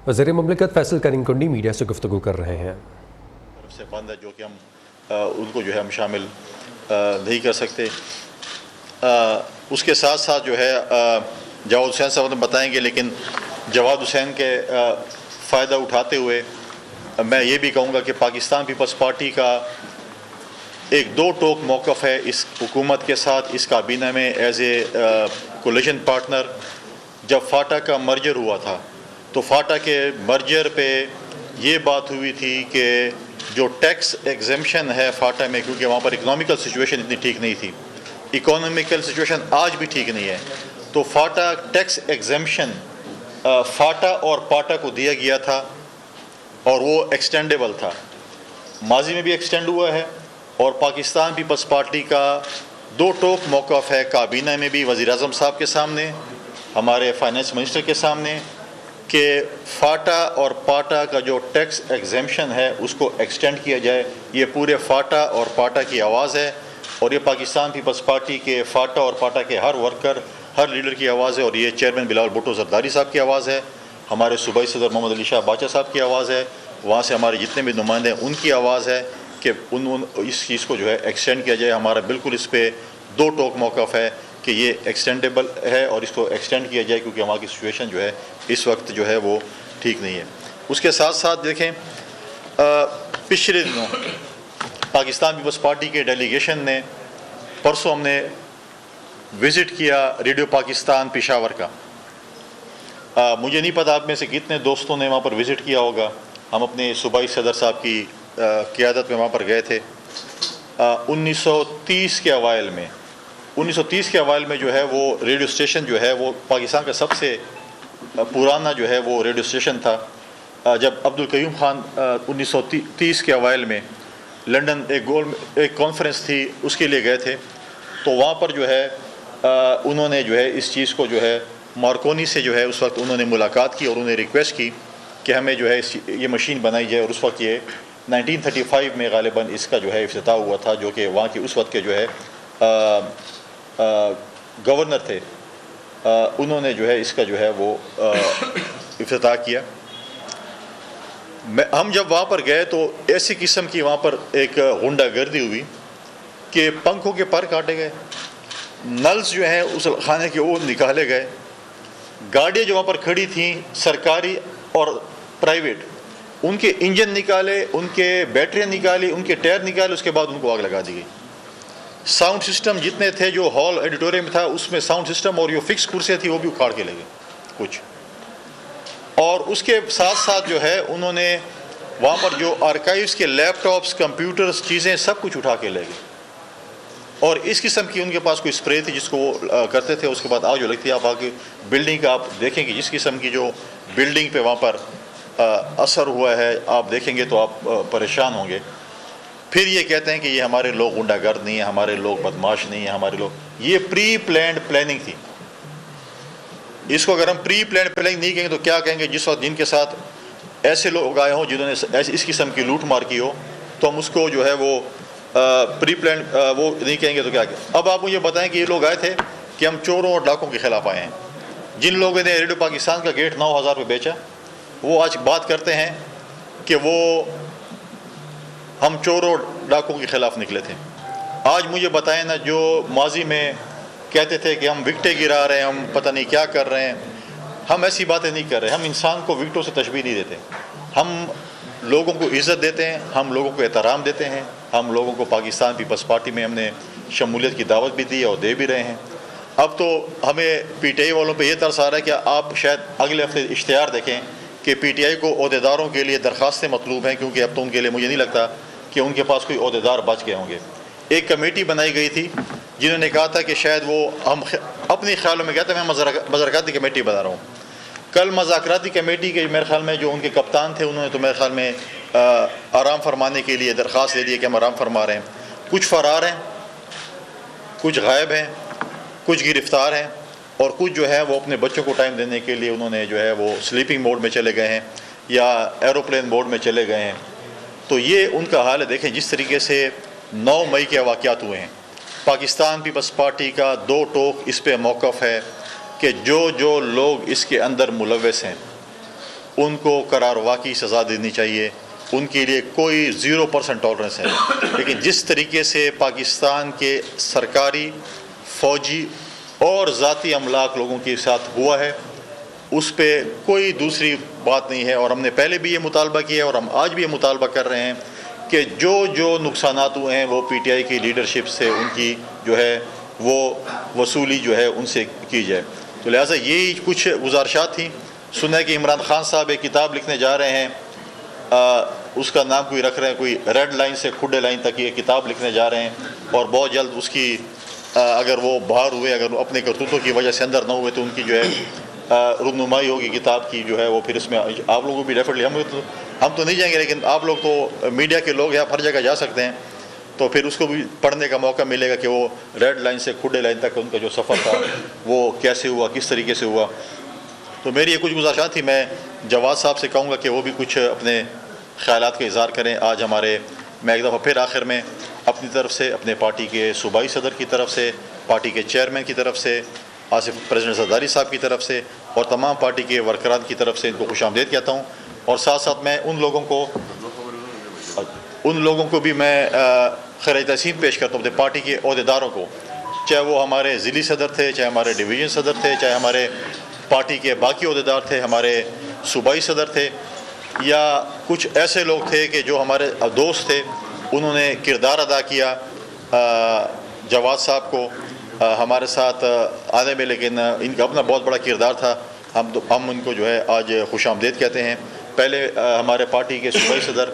وزیر مملکت فیصل کریم کنڈی میڈیا سے گفتگو کر رہے ہیں. طرف سے بند ہے جو کہ ہم ان کو جو ہے ہم شامل نہیں کر سکتے. اس کے ساتھ ساتھ جو ہے جواد حسین صاحب نے بتائیں گے، لیکن جواد حسین کے فائدہ اٹھاتے ہوئے میں یہ بھی کہوں گا کہ پاکستان پیپلز پارٹی کا ایک دو ٹوک موقف ہے اس حکومت کے ساتھ، اس کابینہ میں ایز اے کولیشن پارٹنر. جب فاٹا کا مرجر ہوا تھا تو فاٹا کے مرجر پہ یہ بات ہوئی تھی کہ جو ٹیکس ایگزمپشن ہے فاٹا میں، کیونکہ وہاں پر اکنامیکل سچویشن اتنی ٹھیک نہیں تھی، اکنامیکل سچویشن آج بھی ٹھیک نہیں ہے، تو فاٹا ٹیکس ایگزمپشن فاٹا اور پاٹا کو دیا گیا تھا اور وہ ایکسٹینڈیبل تھا. ماضی میں بھی ایکسٹینڈ ہوا ہے. اور پاکستان پیپلز پارٹی کا دو ٹوک موقف ہے کابینہ میں بھی، وزیر اعظم صاحب کے سامنے، ہمارے فائنانس منسٹر کے سامنے، کہ فاٹا اور پاٹا کا جو ٹیکس ایگزمپشن ہے اس کو ایکسٹینڈ کیا جائے. یہ پورے فاٹا اور پاٹا کی آواز ہے، اور یہ پاکستان پیپلز پارٹی کے فاٹا اور پاٹا کے ہر ورکر، ہر لیڈر کی آواز ہے، اور یہ چیئرمین بلاول بھٹو زرداری صاحب کی آواز ہے، ہمارے صوبائی صدر محمد علی شاہ باچا صاحب کی آواز ہے، وہاں سے ہمارے جتنے بھی نمائندے ہیں ان کی آواز ہے کہ اس چیز کو جو ہے ایکسٹینڈ کیا جائے. ہمارا بالکل اس پہ دو ٹوک موقف ہے کہ یہ ایکسٹینڈیبل ہے اور اس کو ایکسٹینڈ کیا جائے، کیونکہ وہاں کی سچویشن جو ہے اس وقت جو ہے وہ ٹھیک نہیں ہے. اس کے ساتھ ساتھ دیکھیں پچھلے دنوں پاکستان پیپلز پارٹی کے ڈیلیگیشن نے، پرسوں ہم نے وزٹ کیا ریڈیو پاکستان پشاور کا. مجھے نہیں پتا آپ میں سے کتنے دوستوں نے وہاں پر وزٹ کیا ہوگا. ہم اپنے صوبائی صدر صاحب کی قیادت میں وہاں پر گئے تھے. 1930 کے اوائل میں جو ہے وہ ریڈیو اسٹیشن جو ہے وہ پاکستان کا سب سے پرانا جو ہے وہ ریڈیو اسٹیشن تھا. جب عبدالقیوم خان 1930 کے اوائل میں لنڈن ایک کانفرنس تھی اس کے لیے گئے تھے، تو وہاں پر جو ہے انہوں نے جو ہے اس چیز کو جو ہے مارکونی سے جو ہے اس وقت انہوں نے ملاقات کی اور انہوں نے ریکویسٹ کی کہ ہمیں جو ہے یہ مشین بنائی جائے. اور اس وقت یہ 1935 میں غالباً اس کا جو ہے افتتاح ہوا تھا، جو کہ وہاں کے اس وقت کے جو ہے گورنر تھے، انہوں نے جو ہے اس کا جو ہے وہ افتتاح کیا. ہم جب وہاں پر گئے تو ایسی قسم کی وہاں پر ایک غنڈہ گردی ہوئی کہ پنکھوں کے پر کاٹے گئے، نلز جو ہیں اس خانے کے وہ نکالے گئے، گاڑیاں جو وہاں پر کھڑی تھیں سرکاری اور پرائیویٹ، ان کے انجن نکالے، ان کے بیٹریاں نکالی، ان کے ٹائر نکالے، اس کے بعد ان کو آگ لگا دی گئی. ساؤنڈ سسٹم جتنے تھے جو ہال ایڈیٹوریم میں تھا اس میں ساؤنڈ سسٹم اور جو فکس کرسیاں تھیں وہ بھی اکھاڑ کے لے گئے کچھ. اور اس کے ساتھ ساتھ جو ہے انہوں نے وہاں پر جو آرکائیوز کے لیپ ٹاپس، کمپیوٹرز، چیزیں سب کچھ اٹھا کے لے گئے. اور اس قسم کی ان کے پاس کوئی اسپرے تھی جس کو وہ کرتے تھے. اس کے بعد آگ جو لگتی ہے، آپ آگے بلڈنگ کا آپ دیکھیں گے جس قسم کی جو بلڈنگ پہ وہاں پر اثر ہوا ہے آپ دیکھیں گے تو آپ پریشان ہوں گے. پھر یہ کہتے ہیں کہ یہ ہمارے لوگ غنڈہ گرد نہیں ہیں، ہمارے لوگ بدماش نہیں ہیں، ہمارے لوگ، یہ پری پلانڈ پلاننگ تھی. اس کو اگر ہم پری پلانڈ پلاننگ نہیں کہیں گے تو کیا کہیں گے؟ جس وقت جن کے ساتھ ایسے لوگ آئے ہوں جنہوں نے اس قسم کی لوٹ مار کی ہو تو ہم اس کو جو ہے وہ پری پلانڈ وہ نہیں کہیں گے تو کیا کہیں. اب آپ مجھے بتائیں کہ یہ لوگ آئے تھے کہ ہم چوروں اور ڈاکوں کے خلاف آئے ہیں. جن لوگوں نے ریڈیو پاکستان کا گیٹ 9,000 پہ بیچا وہ آج بات کرتے ہیں کہ وہ ہم چوروں اور ڈاکوں کے خلاف نکلے تھے. آج مجھے بتائیں نا، جو ماضی میں کہتے تھے کہ ہم وکٹیں گرا رہے ہیں، ہم پتہ نہیں کیا کر رہے ہیں، ہم ایسی باتیں نہیں کر رہے. ہم انسان کو وکٹوں سے تشبیہ نہیں دیتے. ہم لوگوں کو عزت دیتے ہیں، ہم لوگوں کو احترام دیتے ہیں، ہم لوگوں کو پاکستان پیپلز پارٹی میں ہم نے شمولیت کی دعوت بھی دی اور دے بھی رہے ہیں. اب تو ہمیں پی ٹی آئی والوں پہ یہ ترس آ رہا ہے کہ آپ شاید اگلے ہفتے اشتہار دیکھیں کہ پی ٹی آئی کو عہدیداروں کے لیے درخواستیں مطلوب ہیں، کیونکہ اب تو ان کے لیے مجھے نہیں لگتا کہ ان کے پاس کوئی عہدیدار بچ گئے ہوں گے. ایک کمیٹی بنائی گئی تھی جنہوں نے کہا تھا کہ شاید وہ ہم اپنے خیالوں میں کہتے ہیں میں مذاکراتی کمیٹی بنا رہا ہوں. کل مذاکراتی کمیٹی کے میرے خیال میں جو ان کے کپتان تھے انہوں نے تو میرے خیال میں آرام فرمانے کے لیے درخواست دے دی کہ ہم آرام فرما رہے ہیں. کچھ فرار ہیں، کچھ غائب ہیں، کچھ گرفتار ہیں، اور کچھ جو ہے وہ اپنے بچوں کو ٹائم دینے کے لیے انہوں نے جو ہے وہ سلیپنگ موڈ میں چلے گئے ہیں یا ایروپلین موڈ میں چلے گئے ہیں. تو یہ ان کا حال ہے. دیکھیں جس طریقے سے 9 مئی کے واقعات ہوئے ہیں، پاکستان پیپلز پارٹی کا دو ٹوک اس پہ موقف ہے کہ جو لوگ اس کے اندر ملوث ہیں ان کو قرار واقعی سزا دینی چاہیے، ان کے لیے کوئی 0% ٹالرنس ہے. لیکن جس طریقے سے پاکستان کے سرکاری، فوجی اور ذاتی املاک لوگوں کے ساتھ ہوا ہے، اس پہ کوئی دوسری بات نہیں ہے. اور ہم نے پہلے بھی یہ مطالبہ کیا ہے اور ہم آج بھی یہ مطالبہ کر رہے ہیں کہ جو نقصانات ہوئے ہیں وہ پی ٹی آئی کی لیڈرشپ سے ان کی جو ہے وہ وصولی جو ہے ان سے کی جائے. تو لہٰذا یہی کچھ گزارشات تھیں. سنا ہے کہ عمران خان صاحب ایک کتاب لکھنے جا رہے ہیں، اس کا نام کوئی رکھ رہے ہیں، کوئی ریڈ لائن سے کھڈے لائن تک یہ کتاب لکھنے جا رہے ہیں، اور بہت جلد اس کی اگر وہ باہر ہوئے، اگر وہ اپنے کرتوتوں کی وجہ سے اندر نہ ہوئے تو ان کی جو ہے رونمائی ہوگی کتاب کی جو ہے وہ. پھر اس میں آپ لوگوں کو بھی ڈیفینیٹلی ہم تو نہیں جائیں گے، لیکن آپ لوگ تو میڈیا کے لوگ ہیں، آپ ہر جگہ جا سکتے ہیں، تو پھر اس کو بھی پڑھنے کا موقع ملے گا کہ وہ ریڈ لائن سے کھڈے لائن تک ان کا جو سفر تھا وہ کیسے ہوا، کس طریقے سے ہوا. تو میری یہ کچھ گزارشات تھی. میں جواد صاحب سے کہوں گا کہ وہ بھی کچھ اپنے خیالات کا اظہار کریں. آج میں ایک دفعہ پھر آخر میں اپنی طرف سے، اپنے پارٹی کے صوبائی صدر کی طرف سے، پارٹی کے چیئرمین کی طرف سے، آصف پریزیڈنٹ زرداری صاحب کی طرف سے اور تمام پارٹی کے ورکران کی طرف سے ان کو خوش آمدید کہتا ہوں. اور ساتھ ساتھ میں ان لوگوں کو بھی میں خیر تحسین پیش کرتا ہوں، اپنے پارٹی کے عہدیداروں کو، چاہے وہ ہمارے ضلعی صدر تھے، چاہے ہمارے ڈویژن صدر تھے، چاہے ہمارے پارٹی کے باقی عہدیدار تھے، ہمارے صوبائی صدر تھے، یا کچھ ایسے لوگ تھے کہ جو ہمارے دوست تھے، انہوں نے کردار ادا کیا جواد صاحب کو ہمارے ساتھ آنے میں، لیکن ان کا اپنا بہت بڑا کردار تھا. ہم ان کو جو ہے آج خوش آمدید کہتے ہیں. پہلے ہمارے پارٹی کے صوبائی صدر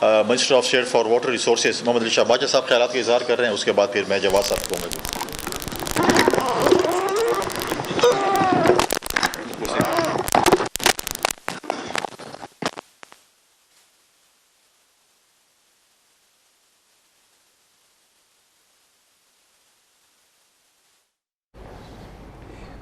minister of state for water resources Muhammad Ali Shah Bajwa صاحب خیالات کا اظہار کر رہے ہیں. اس کے بعد پھر میں جواد صاحب کو کہوں گا.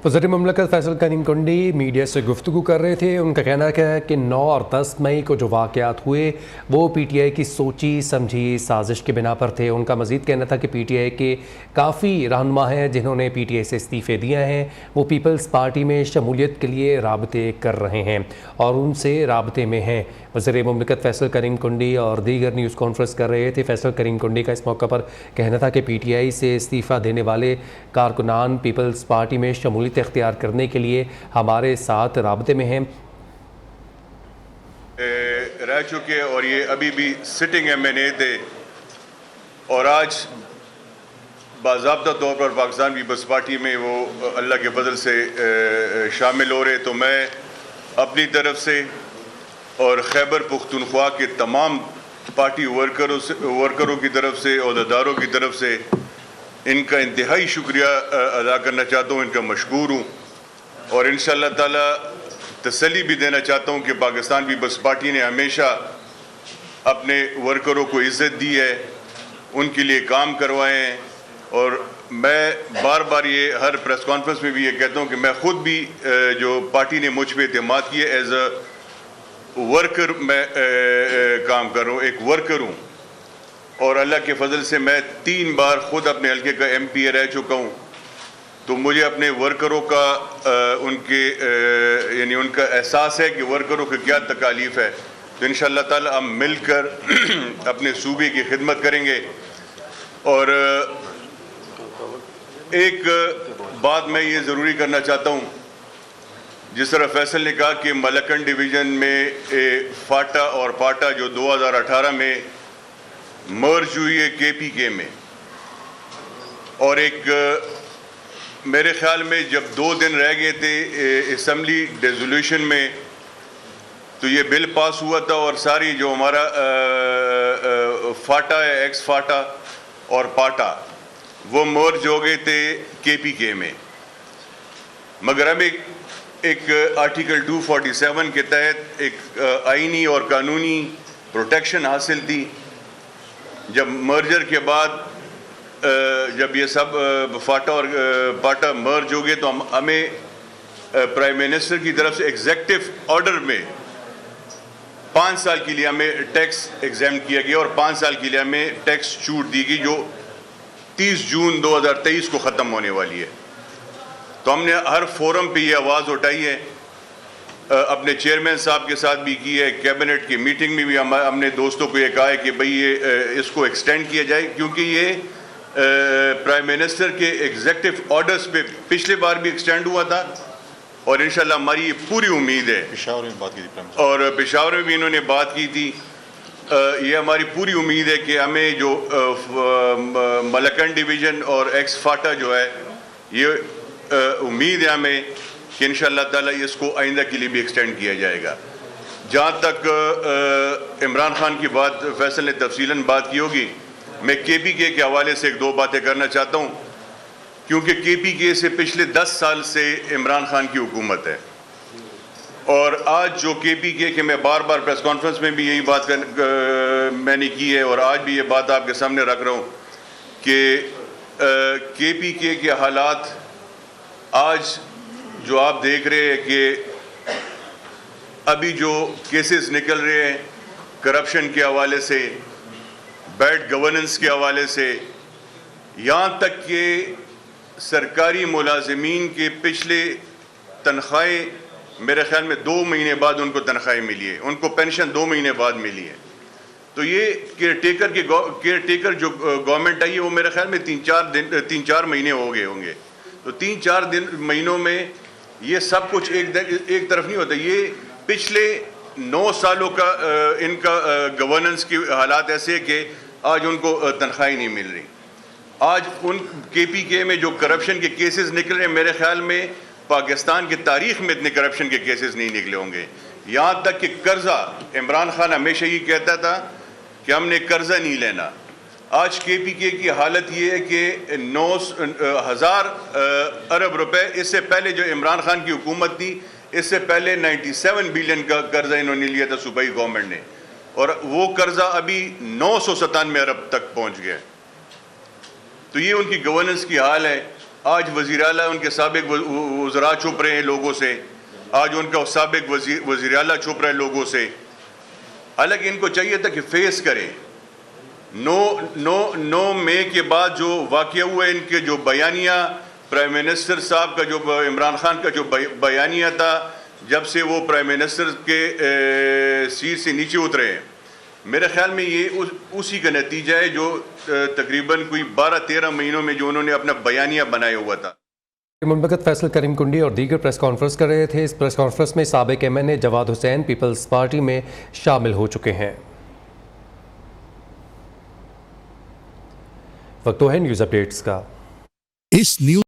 وزیر مملکت فیصل کریم کنڈی میڈیا سے گفتگو کر رہے تھے. ان کا کہنا ہے کہ 9 اور 10 مئی کو جو واقعات ہوئے وہ پی ٹی آئی کی سوچی سمجھی سازش کے بنا پر تھے. ان کا مزید کہنا تھا کہ پی ٹی آئی کے کافی رہنما ہیں جنہوں نے پی ٹی آئی سے استعفے دیا ہیں، وہ پیپلز پارٹی میں شمولیت کے لیے رابطے کر رہے ہیں اور ان سے رابطے میں ہیں. وزیر مملکت فیصل کریم کنڈی اور دیگر نیوز کانفرنس کر رہے تھے. فیصل کریم کنڈی کا اس موقع پر کہنا تھا کہ پی ٹی آئی سے استعفیٰ دینے والے کارکنان پیپلز پارٹی میں شمولیت اختیار کرنے کے لیے ہمارے ساتھ رابطے میں ہیں. رہ چکے اور یہ ابھی بھی سٹنگ ایم این اے تھے اور آج باضابطہ طور پر پاکستان پیپلز پارٹی میں وہ اللہ کے فضل سے شامل ہو رہے. تو میں اپنی طرف سے اور خیبر پختونخوا کے تمام پارٹی ورکروں کی طرف سے، عہدیداروں کی طرف سے ان کا انتہائی شکریہ ادا کرنا چاہتا ہوں، ان کا مشکور ہوں. اور انشاءاللہ تعالی تسلی بھی دینا چاہتا ہوں کہ پاکستان پیپلز پارٹی نے ہمیشہ اپنے ورکروں کو عزت دی ہے، ان کے لیے کام کروائے ہیں. اور میں بار بار یہ ہر پریس کانفرنس میں بھی یہ کہتا ہوں کہ میں خود بھی جو پارٹی نے مجھ پہ اعتماد کیا ایز اے ورکر میں کام کر رہا ہوں، ایک ورکر ہوں. اور اللہ کے فضل سے میں 3 بار خود اپنے حلقے کا ایم پی اے رہ چکا ہوں. تو مجھے اپنے ورکروں کا ان کا احساس ہے کہ ورکروں کی کیا تکالیف ہے. تو انشاءاللہ تعالی ہم مل کر اپنے صوبے کی خدمت کریں گے. اور ایک بات میں یہ ضروری کرنا چاہتا ہوں، جس طرح فیصل نے کہا کہ ملکن ڈویژن میں فاٹا اور پاٹا جو 2018 میں مرج ہوئی ہے کے پی کے میں، اور ایک میرے خیال میں جب 2 دن رہ گئے تھے اسمبلی ڈیزولوشن میں تو یہ بل پاس ہوا تھا اور ساری جو ہمارا فاٹا ہے، ایکس فاٹا اور پاٹا، وہ مرج ہو گئے تھے کے پی کے میں. مگر ہمیں ایک آرٹیکل 247 کے تحت ایک آئینی اور قانونی پروٹیکشن حاصل تھی. جب مرجر کے بعد جب یہ سب فاٹا اور پاٹا مرج ہو گئے تو ہمیں پرائم منسٹر کی طرف سے ایگزیکٹو آرڈر میں 5 سال کے لیے ہمیں ٹیکس ایگزیم کیا گیا اور 5 سال کے لیے ہمیں ٹیکس چھوٹ دی گئی جو 30 جون 2023 کو ختم ہونے والی ہے. تو ہم نے ہر فورم پہ یہ آواز اٹھائی ہے اپنے چیئرمین صاحب کے ساتھ بھی کی ہے, کیبنٹ کی میٹنگ میں بھی ہم نے دوستوں کو یہ کہا ہے کہ بھئی یہ اس کو ایکسٹینڈ کیا جائے, کیونکہ یہ پرائم منسٹر کے ایگزیکٹو آرڈرز پہ پچھلے بار بھی ایکسٹینڈ ہوا تھا, اور انشاءاللہ ہماری یہ پوری امید ہے, پشاور میں بات کی تھی اور پشاور میں بھی انہوں نے بات کی تھی, یہ ہماری پوری امید ہے کہ ہمیں جو ملکن ڈویژن اور ایکس فاٹا جو ہے, یہ امید ہے ہمیں کہ انشاءاللہ تعالیٰ اس کو آئندہ کے لیے بھی ایکسٹینڈ کیا جائے گا. جہاں تک عمران خان کی بات فیصل نے تفصیلاً بات کی ہوگی, میں کے پی کے حوالے سے ایک دو باتیں کرنا چاہتا ہوں, کیونکہ کے پی کے سے پچھلے 10 سال سے عمران خان کی حکومت ہے, اور آج جو کے پی کے میں بار بار پریس کانفرنس میں بھی یہی بات میں نے کی ہے, اور آج بھی یہ بات آپ کے سامنے رکھ رہا ہوں کہ کے پی کے حالات آج جو آپ دیکھ رہے ہیں کہ ابھی جو کیسز نکل رہے ہیں کرپشن کے حوالے سے, بیڈ گورننس کے حوالے سے, یہاں تک کہ سرکاری ملازمین کے پچھلے تنخواہیں میرے خیال میں 2 مہینے بعد ان کو تنخواہیں ملی ہے, ان کو پینشن 2 مہینے بعد ملی ہے. تو یہ کیئر ٹیکر جو گورنمنٹ آئی ہے وہ میرے خیال میں 3-4 مہینے ہو گئے ہوں گے. تو 3-4 مہینوں میں یہ سب کچھ ایک طرف نہیں ہوتا, یہ پچھلے 9 سالوں کا ان کا گورننس کی حالات ایسے کہ آج ان کو تنخواہیں نہیں مل رہی. آج ان کے پی کے میں جو کرپشن کے کیسز نکل رہے ہیں, میرے خیال میں پاکستان کی تاریخ میں اتنے کرپشن کے کیسز نہیں نکلے ہوں گے. یہاں تک کہ قرضہ, عمران خان ہمیشہ یہ کہتا تھا کہ ہم نے قرضہ نہیں لینا. آج کے پی کے کی حالت یہ ہے کہ 9,000 ارب روپے, اس سے پہلے جو عمران خان کی حکومت تھی اس سے پہلے 97 بلین کا قرضہ انہوں نے لیا تھا صوبائی گورنمنٹ نے, اور وہ قرضہ ابھی 997 ارب تک پہنچ گیا. تو یہ ان کی گورننس کی حال ہے. آج وزیر اعلیٰ ان کے سابق وزراء چھپ رہے ہیں لوگوں سے, آج ان کا سابق وزیر اعلیٰ چھپ رہے ہیں لوگوں سے, حالانکہ ان کو چاہیے تھا کہ فیس کریں. 9 مئی کے بعد جو واقعہ ہوا ہے, ان کے جو بیانیہ پرائم منسٹر صاحب کا, جو عمران خان کا جو بیانیہ تھا جب سے وہ پرائم منسٹر کے سیٹ سے نیچے اترے ہیں, میرے خیال میں یہ اسی کا نتیجہ ہے جو تقریباً کوئی 12-13 مہینوں میں جو انہوں نے اپنا بیانیہ بنایا ہوا تھا. مملکت فیصل کریم کنڈی اور دیگر پریس کانفرنس کر رہے تھے. اس پریس کانفرنس میں سابق ایم این اے جواد حسین پیپلز پارٹی میں شامل ہو چکے ہیں. وقت تو ہے نیوز اپڈیٹس کا. اس نیوز